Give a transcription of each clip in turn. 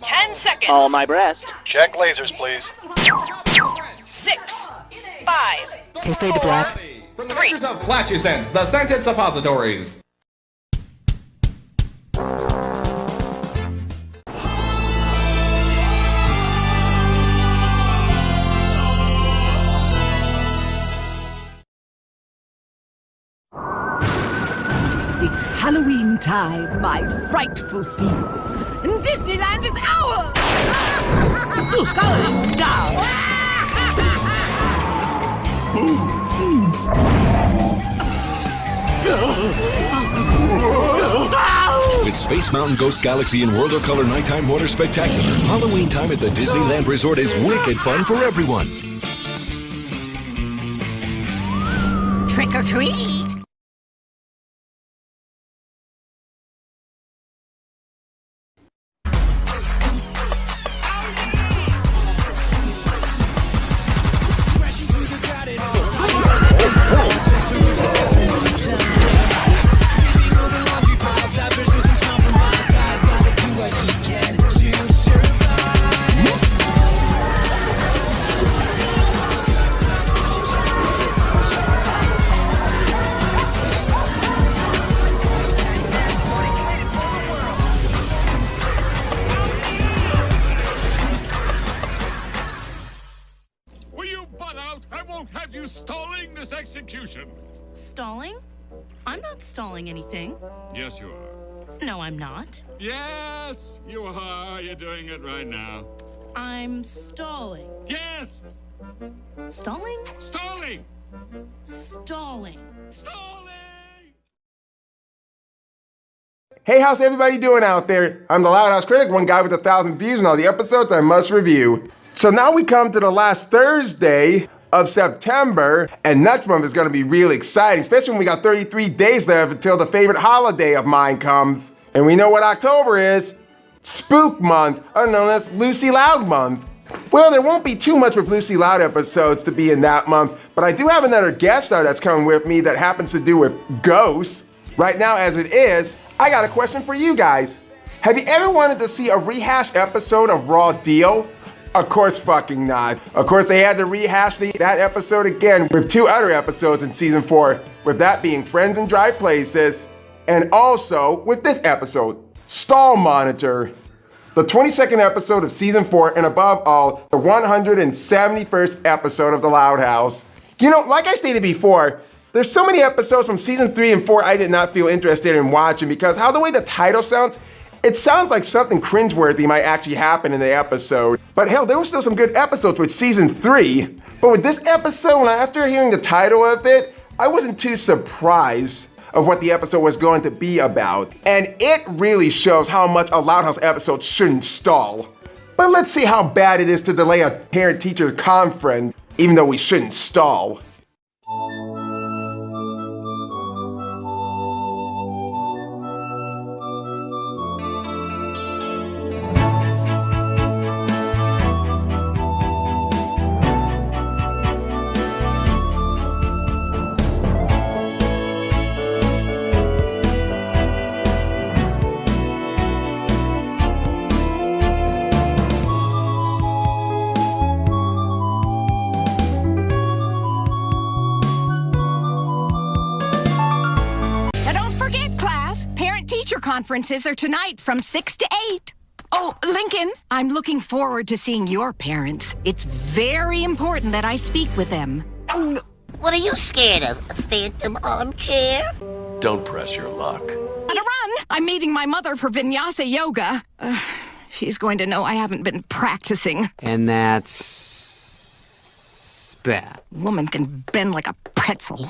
10 seconds. All my breast. Check lasers, please. 6, 5, Okay, fade to black. From the makers of Flatulence, the scented suppositories. It's Halloween time, my frightful fiends, and Disneyland is ours! Calm down! With Space Mountain Ghost Galaxy and World of Color Nighttime Water Spectacular, Halloween time at the Disneyland Resort is wicked fun for everyone. Trick or treat! Have you stalling this execution? Stalling? I'm not stalling anything. Yes, you are. No, I'm not. Yes, you are. You're doing it right now. I'm stalling. Yes! Stalling? Stalling! Stalling. Stalling! Hey, how's everybody doing out there? I'm the Loud House Critic, one guy with 1,000 views and all the episodes I must review. So now we come to the last Thursday of September, and next month is going to be really exciting, especially when we got 33 days left until the favorite holiday of mine comes. And we know what October is. Spook month, or known as Lucy Loud month. Well, there won't be too much with Lucy Loud episodes to be in that month, but I do have another guest star that's coming with me that happens to do with ghosts. Right now, as it is, I got a question for you guys. Have you ever wanted to see a rehashed episode of Raw Deal? Of course fucking not. Of course they had to rehash that episode again with 2 other episodes in season 4, with that being Friends in Dry Places, and also with this episode, Stall Monitor. The 22nd episode of season 4, and above all, the 171st episode of The Loud House. You know, like I stated before, there's so many episodes from season 3 and 4 I did not feel interested in watching because how the way the title sounds, it sounds like something cringeworthy might actually happen in the episode. But hell, there were still some good episodes with season 3. But with this episode, after hearing the title of it, I wasn't too surprised of what the episode was going to be about. And it really shows how much a Loud House episode shouldn't stall. But let's see how bad it is to delay a parent-teacher conference, even though we shouldn't stall. Conferences are tonight from 6 to 8. Oh, Lincoln, I'm looking forward to seeing your parents. It's very important that I speak with them. What are you scared of? A phantom armchair? Don't press your luck. Gotta run! I'm meeting my mother for vinyasa yoga. She's going to know I haven't been practicing. And that's bad. Woman can bend like a pretzel.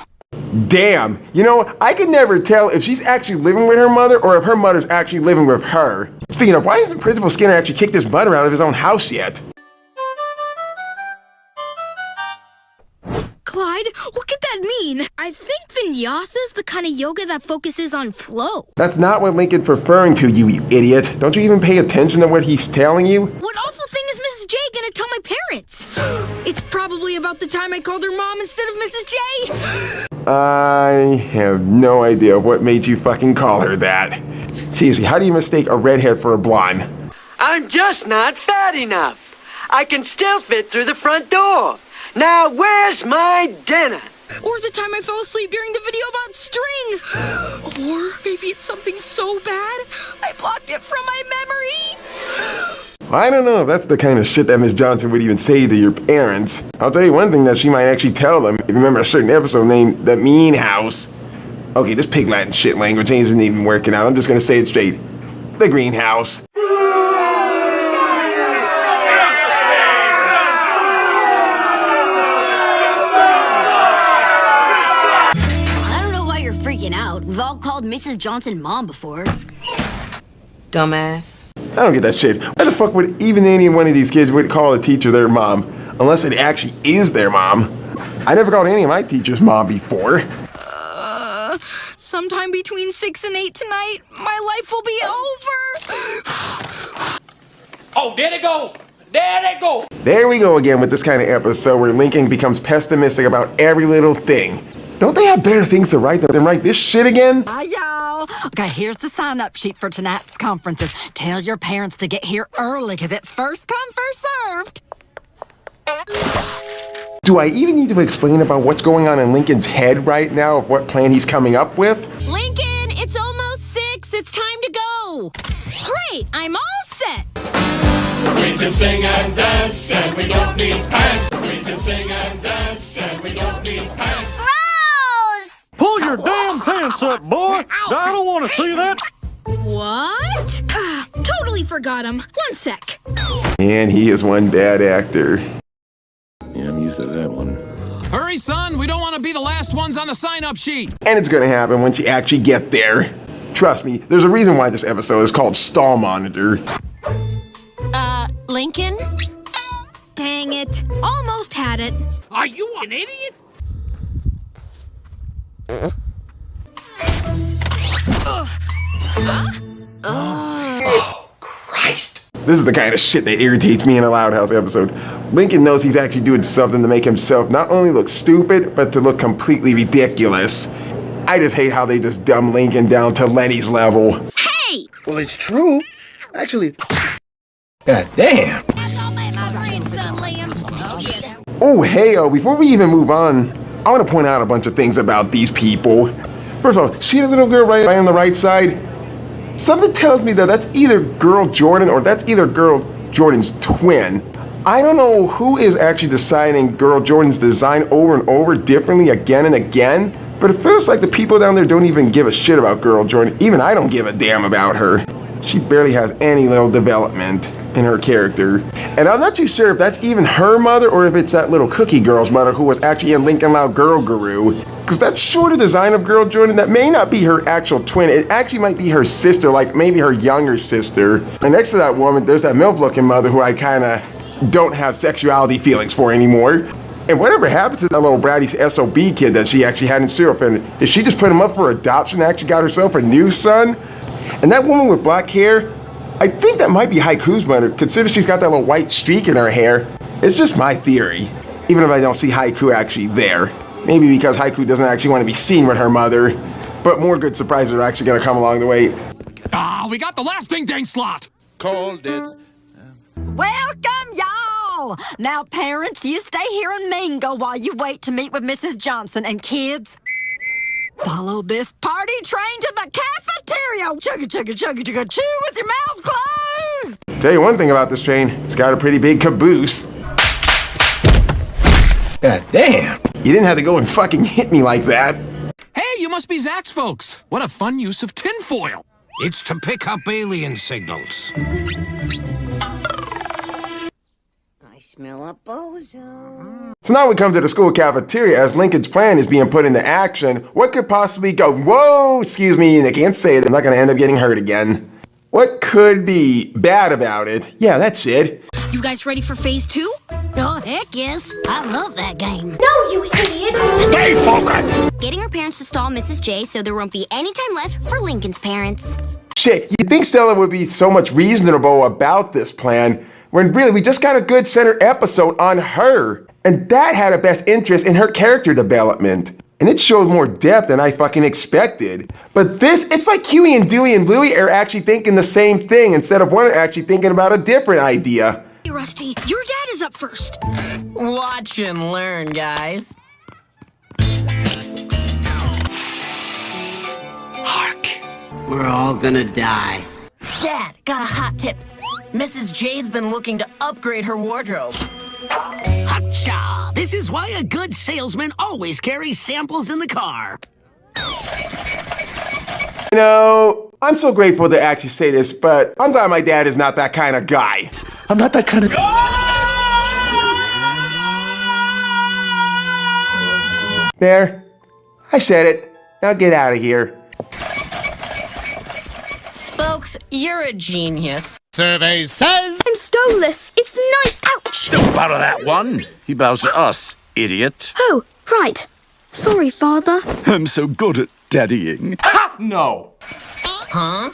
Damn, you know, I can never tell if she's actually living with her mother or if her mother's actually living with her. Speaking of, why hasn't Principal Skinner actually kicked his butt out of his own house yet? Clyde, what could that mean? I think vinyasa is the kind of yoga that focuses on flow. That's not what Lincoln's referring to, you idiot. Don't you even pay attention to what he's telling you? What awful thing is Mrs. J gonna tell my parents? It's probably about the time I called her mom instead of Mrs. J. I have no idea what made you fucking call her that. Seriously, how do you mistake a redhead for a blonde? I'm just not fat enough. I can still fit through the front door. Now, where's my dinner? Or the time I fell asleep during the video about string. Or maybe it's something so bad, I blocked it from my memory. I don't know if that's the kind of shit that Miss Johnson would even say to your parents. I'll tell you one thing that she might actually tell them. If you remember a certain episode named The Mean House. Okay, this pig Latin shit language isn't even working out. I'm just gonna say it straight. The greenhouse. We've all called Mrs. Johnson Mom before. Dumbass. I don't get that shit. Why the fuck would even any one of these kids would call a teacher their mom? Unless it actually is their mom. I never called any of my teachers mom before. Sometime between 6 and 8 tonight, my life will be over. Oh, there they go! There they go! There we go again with this kind of episode where Lincoln becomes pessimistic about every little thing. Don't they have better things to write than write this shit again? Hi, y'all. Okay, here's the sign-up sheet for tonight's conferences. Tell your parents to get here early, because it's first come, first served. Do I even need to explain about what's going on in Lincoln's head right now, of what plan he's coming up with? Lincoln, it's almost 6. It's time to go. Great, I'm all set. We can sing and dance and we don't need pants. We can sing and dance and we don't need pants. Pull your damn pants up, boy! I don't want to see that! What? Totally forgot him. 1 sec. And he is one bad actor. Yeah, I'm used to that one. Hurry, son. We don't want to be the last ones on the sign-up sheet. And it's gonna happen once you actually get there. Trust me, there's a reason why this episode is called Stall Monitor. Lincoln? Dang it. Almost had it. Are you an idiot? Oh, Christ. This is the kind of shit that irritates me in a Loud House episode. Lincoln knows he's actually doing something to make himself not only look stupid, but to look completely ridiculous. I just hate how they just dumb Lincoln down to Lenny's level. Hey! Well, it's true. Actually. God damn. Oh, hey, before we even move on, I want to point out a bunch of things about these people. First of all, see the little girl right on the right side? Something tells me that that's either girl Jordan or that's either girl Jordan's twin. I don't know who is actually deciding girl Jordan's design over and over differently again and again, but it feels like the people down there don't even give a shit about girl Jordan. Even I don't give a damn about her. She barely has any little development in her character. And I'm not too sure if that's even her mother or if it's that little cookie girl's mother who was actually in Lincoln Loud Girl Guru. Because that sort of design of girl Jordan, that may not be her actual twin. It actually might be her sister, like maybe her younger sister. And next to that woman, there's that MILF-looking mother who I kind of don't have sexuality feelings for anymore. And whatever happened to that little bratty SOB kid that she actually had in syrup? And did she just put him up for adoption and actually got herself a new son? And that woman with black hair, I think that might be Haiku's mother, considering she's got that little white streak in her hair. It's just my theory, even if I don't see Haiku actually there. Maybe because Haiku doesn't actually want to be seen with her mother. But more good surprises are actually going to come along the way. We got the last ding-dang slot. Called it. Welcome, y'all! Now, parents, you stay here and mingle while you wait to meet with Mrs. Johnson. And kids, follow this party train to the cafeteria! Chugga, chugga, chugga, chugga, chew with your mouth closed! Tell you one thing about this train, it's got a pretty big caboose. God damn! You didn't have to go and fucking hit me like that. Hey, you must be Zach's folks. What a fun use of tinfoil. It's to pick up alien signals. I smell a bozo. So now we come to the school cafeteria as Lincoln's plan is being put into action. What could possibly go, whoa, excuse me, and I can't say it, I'm not gonna end up getting hurt again. What could be bad about it? Yeah, that's it. You guys ready for phase 2? Oh, heck yes. I love that game. No, you idiot! Stay focused! Getting our parents to stall Mrs. J so there won't be any time left for Lincoln's parents. Shit, you'd think Stella would be so much reasonable about this plan, when really we just got a good center episode on her. And that had a best interest in her character development. and it showed more depth than I fucking expected. But this, it's like Huey and Dewey and Louie are actually thinking the same thing instead of one actually thinking about a different idea. Hey, Rusty, your dad is up first. Watch and learn, guys. Hark. We're all gonna die. Dad, got a hot tip. Mrs. J's been looking to upgrade her wardrobe. Hacha! This is why a good salesman always carries samples in the car. You know, I'm so grateful to actually say this, but I'm glad my dad is not that kind of guy. I'm not that kind of guy. There. I said it. Now get out of here. Spokes, you're a genius. Survey says... I'm stoneless. It's nice. Ouch. Don't bow to that one. He bows to us, idiot. Oh, right. Sorry, Father. I'm so good at daddying. Ha! No. Huh?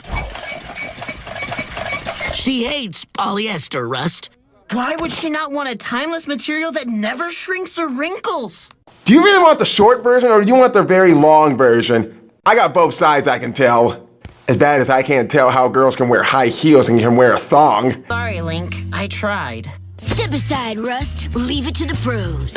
She hates polyester, Rust. Why would she not want a timeless material that never shrinks or wrinkles? Do you really want the short version or do you want the very long version? I got both sides, I can tell. As bad as I can't tell how girls can wear high heels and can wear a thong. Sorry, Link. I tried. Step aside, Rust. Leave it to the pros.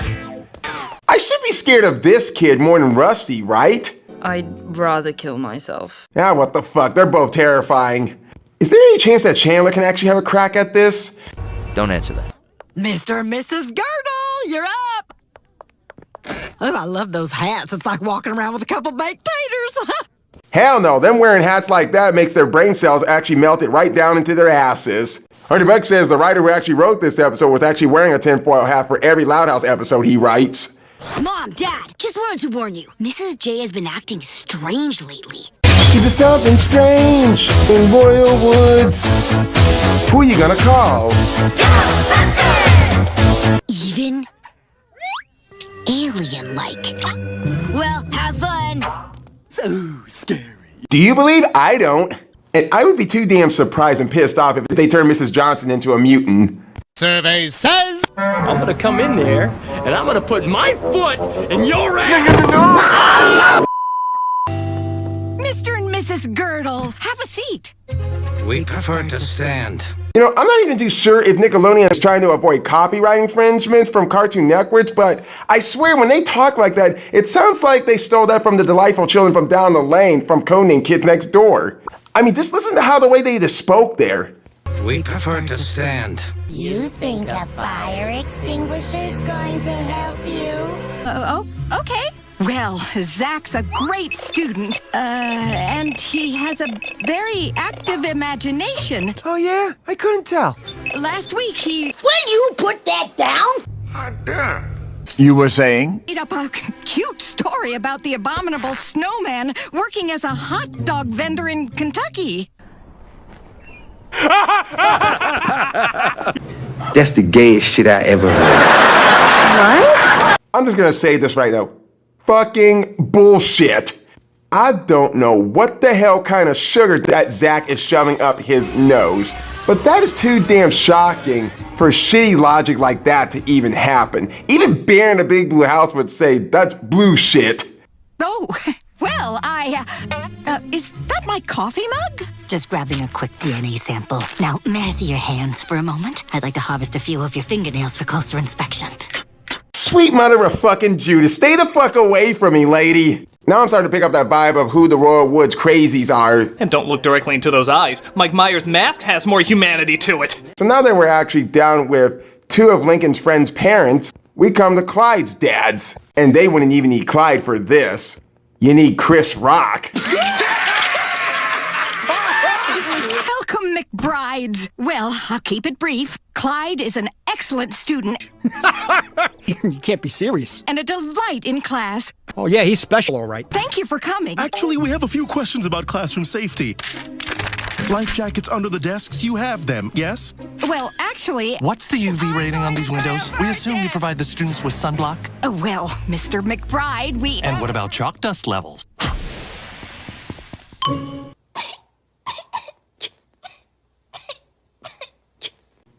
I should be scared of this kid more than Rusty, right? I'd rather kill myself. Yeah, what the fuck? They're both terrifying. Is there any chance that Chandler can actually have a crack at this? Don't answer that. Mr. and Mrs. Girdle, you're up! Oh, I love those hats. It's like walking around with a couple baked taters. Hell no, them wearing hats like that makes their brain cells actually melt it right down into their asses. Artie Buck says the writer who actually wrote this episode was actually wearing a tinfoil hat for every Loud House episode he writes. Mom, Dad, just wanted to warn you. Mrs. J has been acting strange lately. There's something strange in Royal Woods. Who are you gonna call? Even alien-like. Well, have fun. So scary. Do you believe I don't? And I would be too damn surprised and pissed off if they turned Mrs. Johnson into a mutant. Survey says... I'm gonna come in there, and I'm gonna put my foot in your ass! Mr. and Mrs. Girdle, have a seat. We prefer to stand. You know, I'm not even too sure if Nickelodeon is trying to avoid copyright infringements from Cartoon Networks, but I swear when they talk like that, it sounds like they stole that from the delightful children from down the lane from Codename Kids Next Door. I mean, just listen to how the way they just spoke there. We prefer to stand. You think a fire extinguisher's going to help you? Oh, okay. Well, Zach's a great student, and he has a very active imagination. Oh yeah? I couldn't tell. Last week he... Will you put that down? You were saying? Made up a cute story about the abominable snowman working as a hot dog vendor in Kentucky. That's the gayest shit I ever heard. What? I'm just gonna say this right now. Fucking bullshit. I don't know what the hell kind of sugar that Zach is shoving up his nose, but that is too damn shocking for shitty logic like that to even happen. Even Bear in the Big Blue House would say that's blue shit. Oh, well, is that my coffee mug? Just grabbing a quick DNA sample. Now, may I see your hands for a moment? I'd like to harvest a few of your fingernails for closer inspection. Sweet mother of fucking Judas, stay the fuck away from me, lady. Now I'm starting to pick up that vibe of who the Royal Woods crazies are. And don't look directly into those eyes. Mike Myers' mask has more humanity to it. So now that we're actually down with two of Lincoln's friends' parents, we come to Clyde's dads. And they wouldn't even need Clyde for this. You need Chris Rock. Welcome, McBrides. Well, I'll keep it brief. Clyde is an excellent student. You can't be serious. And a delight in class. Oh yeah, he's special, all right. Thank you for coming. Actually, we have a few questions about classroom safety. Life jackets under the desks, you have them, yes? Well, actually... What's the UV rating on these windows? We assume you provide the students with sunblock? Well, Mr. McBride, we... And what about chalk dust levels?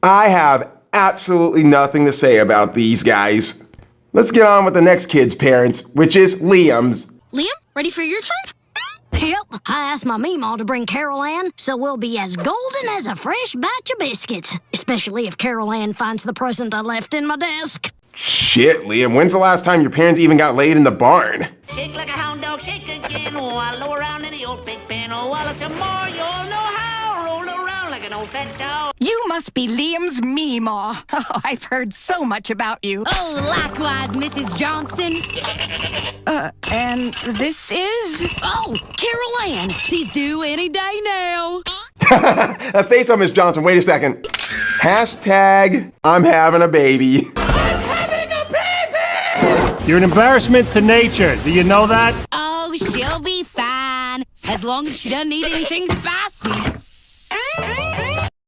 I have absolutely nothing to say about these guys. Let's get on with the next kid's parents, which is Liam's. Liam, ready for your turn? Yep, I asked my meemaw to bring Carol Ann, so we'll be as golden as a fresh batch of biscuits. Especially if Carol Ann finds the present I left in my desk. Shit, Liam, when's the last time your parents even got laid in the barn? Shake like a hound dog, shake again. Oh, I low around in the old big pen. Oh, while some more, you'll know how. Roll around like an old fat sow. You must be Liam's meemaw. Oh, I've heard so much about you. Oh, likewise, Mrs. Johnson. And this is? Oh, Carol Ann. She's due any day now. That face on Miss Johnson, wait a second. Hashtag, I'm having a baby. You're an embarrassment to nature. Do you know that? Oh, she'll be fine. As long as she doesn't eat anything spicy.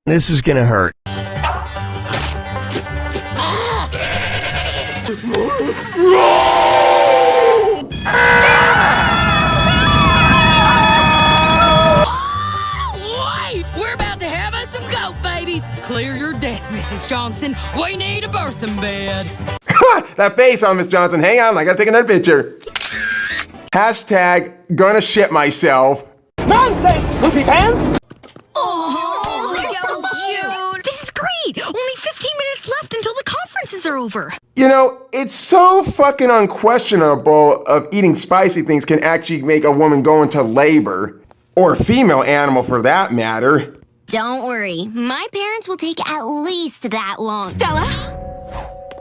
This is gonna hurt. We're about to have us some goat babies. Clear your desk, Mrs. Johnson. We need a birthing bed. That face on Miss Johnson, hang on, I gotta take another picture. Hashtag, gonna shit myself. Nonsense, poopy pants! Oh, they're so cute. This is great. Only 15 minutes left until the conferences are over. You know, it's so fucking unquestionable of eating spicy things can actually make a woman go into labor. Or a female animal for that matter. Don't worry. My parents will take at least that long. Stella?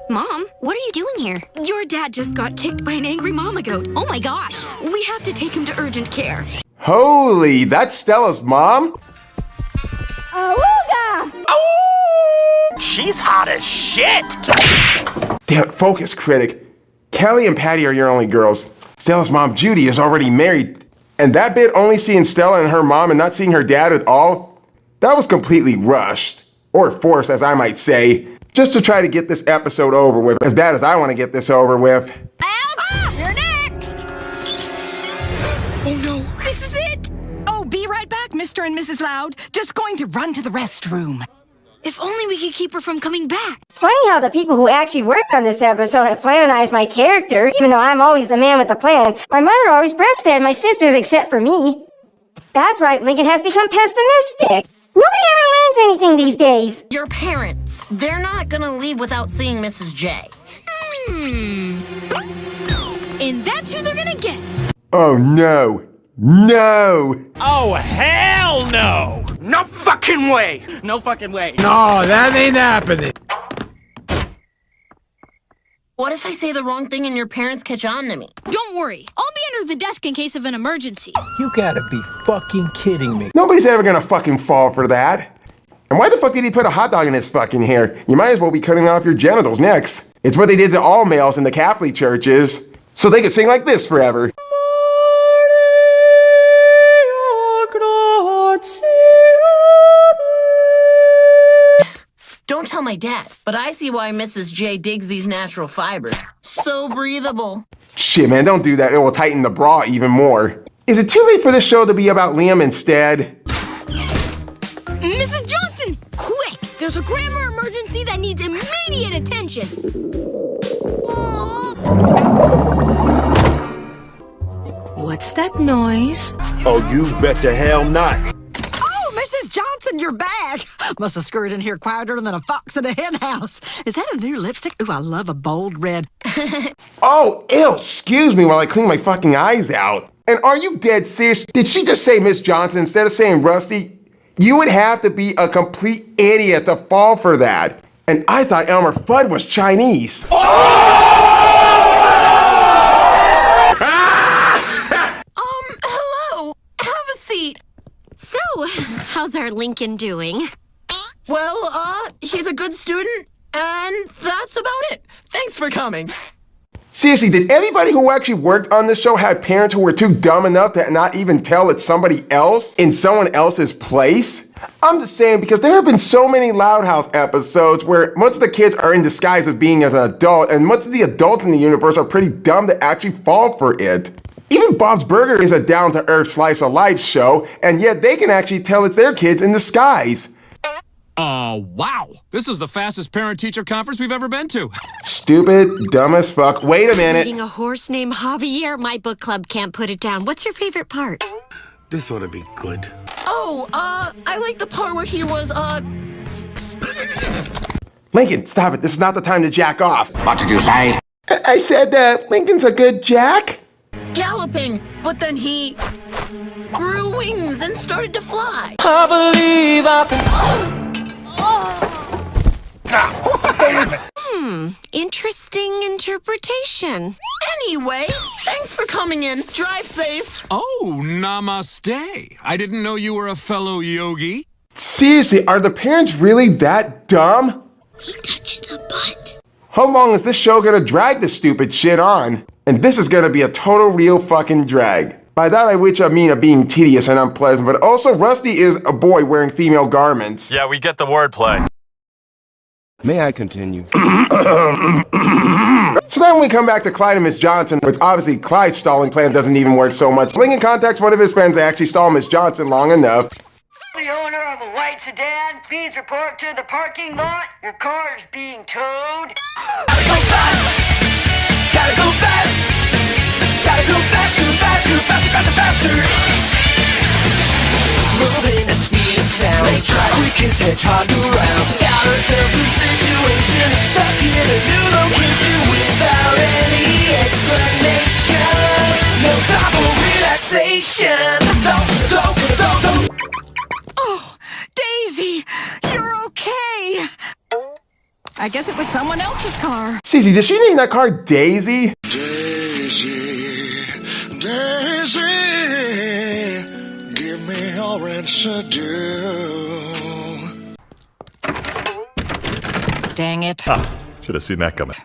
Mom, what are you doing here? Your dad just got kicked by an angry mama goat. Oh my gosh. We have to take him to urgent care. Holy, that's Stella's mom? Awooga! Oh! She's hot as shit! Damn it, focus, critic. Kelly and Patty are your only girls. Stella's mom, Judy, is already married. And that bit only seeing Stella and her mom and not seeing her dad at all, that was completely rushed. Or forced, as I might say. Just to try to get this episode over with, as bad as I want to get this over with. Al, you're next! Oh no, this is it! Oh, be right back, Mr. and Mrs. Loud. Just going to run to the restroom. If only we could keep her from coming back. Funny how the people who actually worked on this episode have flanized my character, even though I'm always the man with the plan. My mother always breastfed my sisters except for me. That's right, Lincoln has become pessimistic. Nobody ever learns anything these days. Your parents, they're not gonna leave without seeing Mrs. J. And that's who they're gonna get. Oh no. No! Oh, hell no! No fucking way! No fucking way. No, that ain't happening. What if I say the wrong thing and your parents catch on to me? Don't worry. I'll be under the desk in case of an emergency. You gotta be fucking kidding me. Nobody's ever gonna fucking fall for that. And why the fuck did he put a hot dog in his fucking hair? You might as well be cutting off your genitals next. It's what they did to all males in the Catholic churches. So they could sing like this forever. Don't tell my dad, but I see why Mrs. J digs these natural fibers. So breathable. Shit, man, don't do that. It will tighten the bra even more. Is it too late for this show to be about Liam instead? Mrs. Johnson, quick! There's a grammar emergency that needs immediate attention. What's that noise? Oh, you bet the hell not. Oh, Mrs. Johnson, you're back. Must have scurried in here quieter than a fox in a hen house. Is that a new lipstick? Ooh, I love a bold red. Oh, ew, excuse me while I clean my fucking eyes out. And are you dead serious? Did she just say Miss Johnson instead of saying Rusty? You would have to be a complete idiot to fall for that. And I thought Elmer Fudd was Chinese. Hello. Have a seat. So, how's our Lincoln doing? Well, he's a good student, and that's about it. Thanks for coming. Seriously, did everybody who actually worked on this show have parents who were too dumb enough to not even tell it's somebody else in someone else's place? I'm just saying, because there have been so many Loud House episodes where most of the kids are in disguise of being as an adult, and most of the adults in the universe are pretty dumb to actually fall for it. Even Bob's Burger is a down-to-earth slice of life show, and yet they can actually tell it's their kids in disguise. Wow. This is the fastest parent-teacher conference we've ever been to. Stupid, dumb as fuck. Wait a minute. Reading a horse named Javier. My book club can't put it down. What's your favorite part? This ought to be good. Oh, I like the part where he was, Lincoln, stop it. This is not the time to jack off. What did you say? I said that Lincoln's a good jack. galloping, but then he grew wings and started to fly. I believe I can. Interesting interpretation. Anyway, thanks for coming in. Drive safe. Oh, namaste. I didn't know you were a fellow yogi. Seriously, are the parents really that dumb? He touched the butt. How long is this show gonna drag this stupid shit on? And this is gonna be a total real fucking drag. By that I mean of being tedious and unpleasant, but also Rusty is a boy wearing female garments. Yeah, we get the wordplay. May I continue? So then we come back to Clyde and Miss Johnson, which obviously Clyde's stalling plan doesn't even work so much. Lincoln contacts one of his friends to actually stall Miss Johnson long enough. The owner of a white sedan, please report to the parking lot. Your car is being towed. Gotta go fast! Gotta go fast! Gotta go faster, faster, faster, faster, faster! Moving at speed of sound, quick as hedgehog around. Got ourselves a situation, stuck in a new location without any explanation. No time for relaxation. Don't. Oh, Daisy, you're okay. I guess it was someone else's car. Cece, did she name that car Daisy? Daisy, Daisy, give me orange to do. Dang it. Should have seen that coming.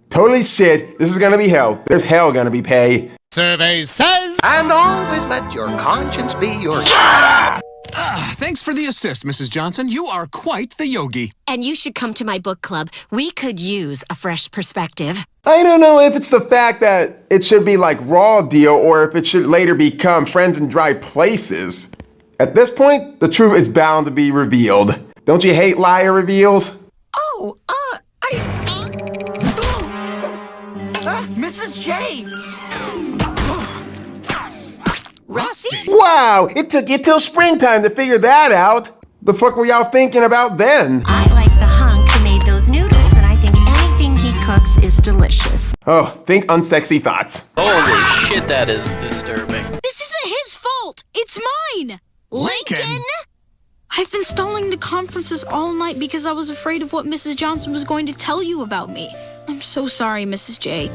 Totally shit. This is gonna be hell. There's hell gonna be pay. Survey says. And always let your conscience be your... Thanks for the assist, Mrs. Johnson. You are quite the yogi. And you should come to my book club. We could use a fresh perspective. I don't know if it's the fact that it should be like Raw Deal or if it should later become Friends in Dry Places. At this point, the truth is bound to be revealed. Don't you hate liar reveals? Oh, Mrs. J. Rusty? Wow, it took you till springtime to figure that out. The fuck were y'all thinking about then? I like the hunk who made those noodles, and I think anything he cooks is delicious. Oh, think unsexy thoughts. Holy shit, that is disturbing. This isn't his fault. It's mine. Lincoln? I've been stalling the conferences all night because I was afraid of what Mrs. Johnson was going to tell you about me. I'm so sorry, Mrs. J.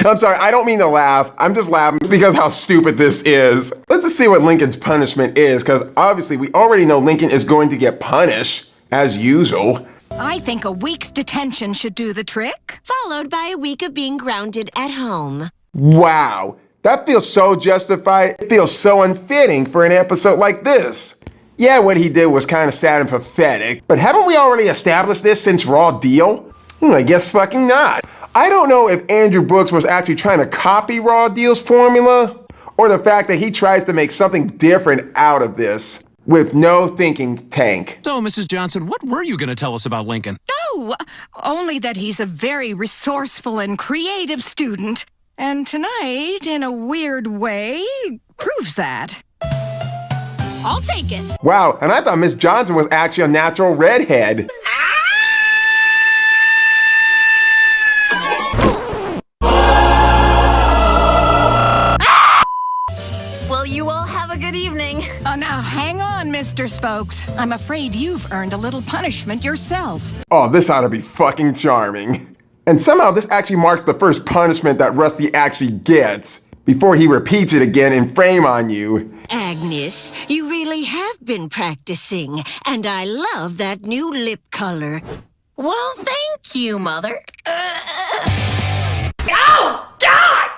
I'm sorry, I don't mean to laugh. I'm just laughing because how stupid this is. Let's just see what Lincoln's punishment is, because obviously we already know Lincoln is going to get punished, as usual. I think a week's detention should do the trick. Followed by a week of being grounded at home. Wow, that feels so justified. It feels so unfitting for an episode like this. Yeah, what he did was kind of sad and pathetic, but haven't we already established this since Raw Deal? I guess fucking not. I don't know if Andrew Brooks was actually trying to copy Raw Deal's formula, or the fact that he tries to make something different out of this, with no thinking tank. So, Mrs. Johnson, what were you going to tell us about Lincoln? Oh, only that he's a very resourceful and creative student. And tonight, in a weird way, proves that. I'll take it. Wow, and I thought Miss Johnson was actually a natural redhead. Well, you all have a good evening. Oh, now hang on, Mr. Spokes. I'm afraid you've earned a little punishment yourself. Oh, this ought to be fucking charming. And somehow this actually marks the first punishment that Rusty actually gets, before he repeats it again in frame on you. Agnes, you really have been practicing, and I love that new lip color. Well, thank you, Mother. Oh, God!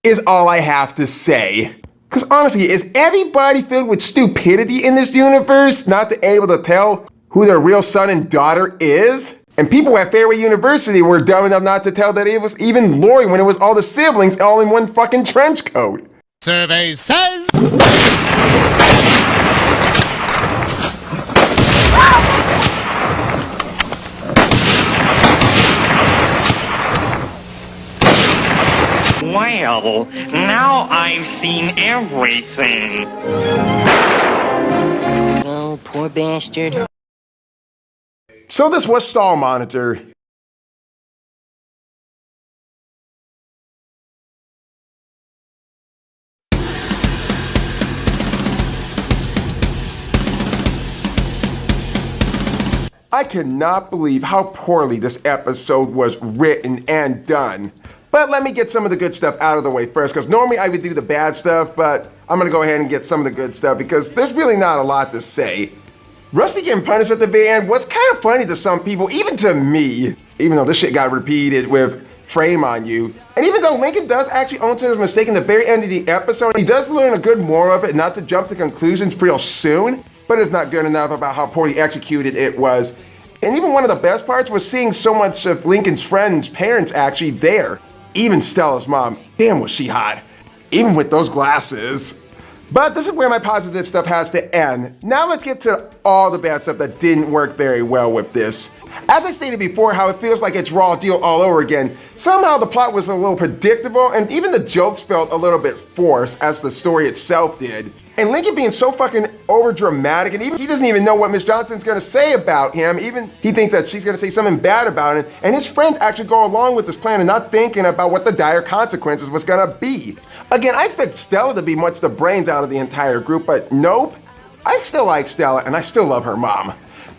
Is all I have to say. Because honestly, is everybody filled with stupidity in this universe not to able to tell who their real son and daughter is? And people at Fairway University were dumb enough not to tell that it was even Lori when it was all the siblings all in one fucking trench coat. Survey says. Well, now I've seen everything. Oh, poor bastard. So this was Stall Monitor. I cannot believe how poorly this episode was written and done. But let me get some of the good stuff out of the way first, because normally I would do the bad stuff, but I'm gonna go ahead and get some of the good stuff because there's really not a lot to say. Rusty getting punished at the very end was kind of funny to some people, even to me, even though this shit got repeated with Frame on You. And even though Lincoln does actually own to his mistake in the very end of the episode, he does learn a good moral of it, not to jump to conclusions real soon, but it's not good enough about how poorly executed it was. And even one of the best parts was seeing so much of Lincoln's friends' parents actually there. Even Stella's mom, damn was she hot, even with those glasses. But this is where my positive stuff has to end. Now let's get to all the bad stuff that didn't work very well with this. As I stated before, how it feels like it's Raw Deal all over again. Somehow the plot was a little predictable, and even the jokes felt a little bit forced, as the story itself did. And Lincoln being so fucking over dramatic, and even he doesn't even know what Miss Johnson's gonna say about him. Even he thinks that she's gonna say something bad about him, and his friends actually go along with this plan and not thinking about what the dire consequences was gonna be. Again, I expect Stella to be much the brains out of the entire group, but nope. I still like Stella, and I still love her mom.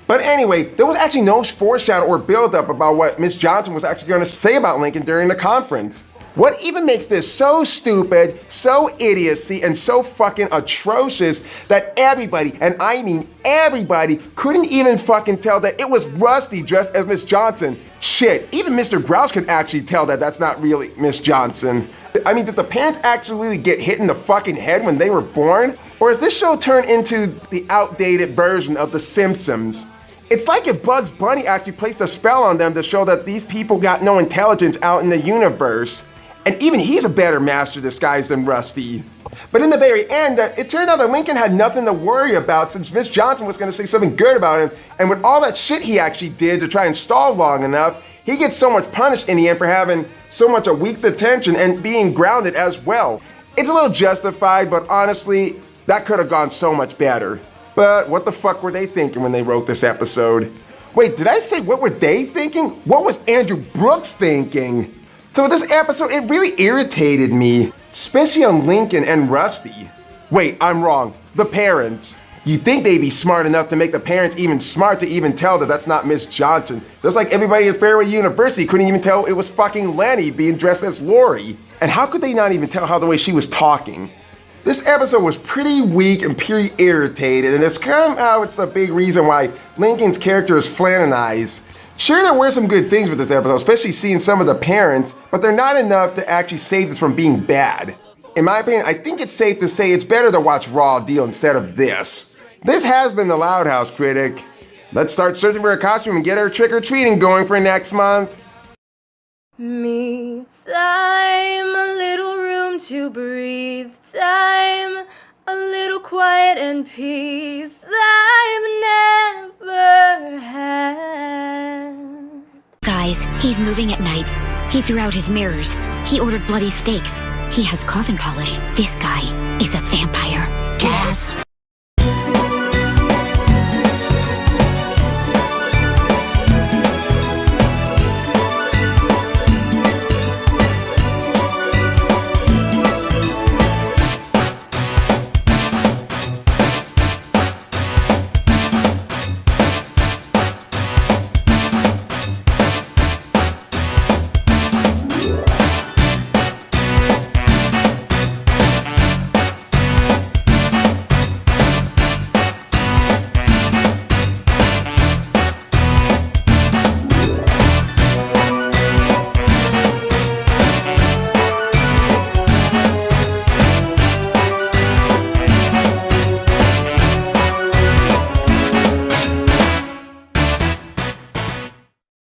But anyway, there was actually no foreshadow or build-up about what Miss Johnson was actually gonna say about Lincoln during the conference. What even makes this so stupid, so idiocy, and so fucking atrocious that everybody, and I mean everybody, couldn't even fucking tell that it was Rusty dressed as Miss Johnson. Shit, even Mr. Grouse can actually tell that that's not really Miss Johnson. I mean, did the parents actually really get hit in the fucking head when they were born? Or has this show turned into the outdated version of The Simpsons? It's like if Bugs Bunny actually placed a spell on them to show that these people got no intelligence out in the universe. And even he's a better master disguise than Rusty. But in the very end, it turned out that Lincoln had nothing to worry about since Miss Johnson was gonna say something good about him, and with all that shit he actually did to try and stall long enough, he gets so much punished in the end for having so much a week's attention and being grounded as well. It's a little justified, but honestly, that could have gone so much better. But what the fuck were they thinking when they wrote this episode? Wait, did I say what were they thinking? What was Andrew Brooks thinking? So with this episode, it really irritated me, especially on Lincoln and Rusty. Wait, I'm wrong. The parents. You'd think they'd be smart enough to make the parents even smart to even tell that that's not Miss Johnson. Just like everybody at Fairway University couldn't even tell it was fucking Lenny being dressed as Lori. And how could they not even tell how the way she was talking? This episode was pretty weak and pretty irritated, and it's kind of how it's a big reason why Lincoln's character is Flananized. Sure, there were some good things with this episode, especially seeing some of the parents, but they're not enough to actually save this from being bad. In my opinion, I think it's safe to say it's better to watch Raw Deal instead of this. This has been the Loud House Critic. Let's start searching for a costume and get our trick-or-treating going for next month. Me time, a little room to breathe, time, a little quiet and peace I've never had. Guys, he's moving at night. He threw out his mirrors. He ordered bloody steaks. He has coffin polish. This guy is a vampire. Gasp!